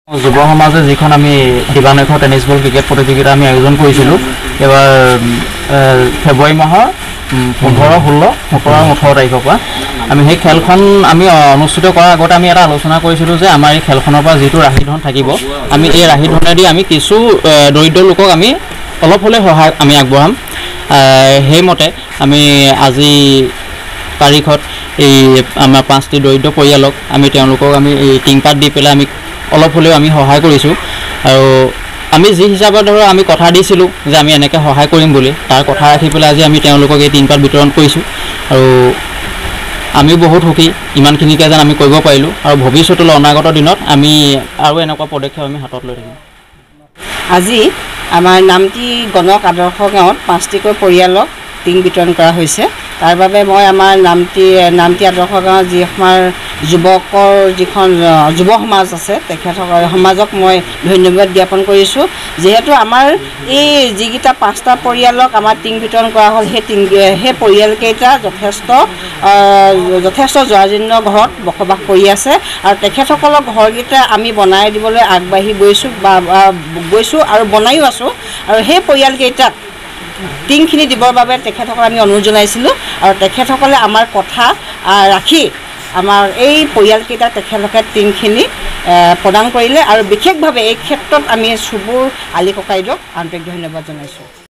যুৱ সমাজে যিখন আমি দিবানৈশ টেনিছ বল ক্ৰিকেট প্ৰতিযোগিতা আমি আয়োজন কৰিছিলোঁ এবাৰ ফেব্ৰুৱাৰী মাহৰ 15, 16, 17 আৰু 18 তাৰিখৰ পৰা আমি সেই খেলখন আমি অনুষ্ঠিত কৰাৰ আগতে আমি এটা আলোচনা কৰিছিলোঁ যে আমাৰ এই খেলখনৰ পৰা যিটো ৰাহি ধন থাকিব আমি এই ৰাহি ধনেদি আমি কিছু দৰিদ্ৰ লোকক আমি অলপ হ'লে সহায় আমি আগবঢ়াম। সেইমতে আমি আজি তাৰিখত এই আমাৰ 5টি দৰিদ্ৰ পৰিয়ালক আমি তেওঁলোকক আমি এই টিংপাত দি পেলাই আমি অলপ হ'লেও আমি সহায় কৰিছোঁ আৰু আমি যি হিচাপে ধৰক আমি কথা দিছিলোঁ যে আমি এনেকৈ সহায় কৰিম বুলি তাৰ কথা ৰাখি পেলাই আজি আমি তেওঁলোকক এই টিংপাত বিতৰণ কৰিছোঁ আৰু আমি বহুত সুখী ইমানখিনিকে যেন আমি কৰিব পাৰিলোঁ আৰু ভৱিষ্যতলৈ অনাগত দিনত আমি আৰু এনেকুৱা পদক্ষেপ আমি হাতত লৈ থাকিম। আজি আমাৰ নামটি গণক আদৰ্শ গাঁৱত 5টিকৈ পৰিয়ালক টিং বিতৰণ কৰা হৈছে। তাৰ বাবে মই আমাৰ নামটি আদৰ্শ গাঁৱৰ যি আমাৰ যুৱকৰ যিখন যুৱ সমাজ আছে তেখেতসকল সমাজক মই ধন্যবাদ জ্ঞাপন কৰিছোঁ। যিহেতু আমাৰ এই যিকেইটা 5টা পৰিয়ালক আমাৰ টিং বিতৰণ কৰা হ'ল সেই পৰিয়ালকেইটা যথেষ্ট জৰাজীৰ্ণ ঘৰত বসবাস কৰি আছে আৰু তেখেতসকলক ঘৰকেইটা আমি বনাই দিবলৈ আগবাঢ়ি গৈছোঁ আৰু বনায়ো আছোঁ আৰু সেই পৰিয়ালকেইটাক টিংখিনি দিবৰ বাবে তেখেতসকলক আমি অনুৰোধ জনাইছিলোঁ আৰু তেখেতসকলে আমাৰ কথা ৰাখি আমাৰ এই পৰিয়ালকেইটাক তেখেতলোকে টিংখিনি প্ৰদান কৰিলে আৰু বিশেষভাৱে এই ক্ষেত্ৰত আমি চুবুৰ আলি ককাইদেউক আন্তৰিক ধন্যবাদ জনাইছোঁ।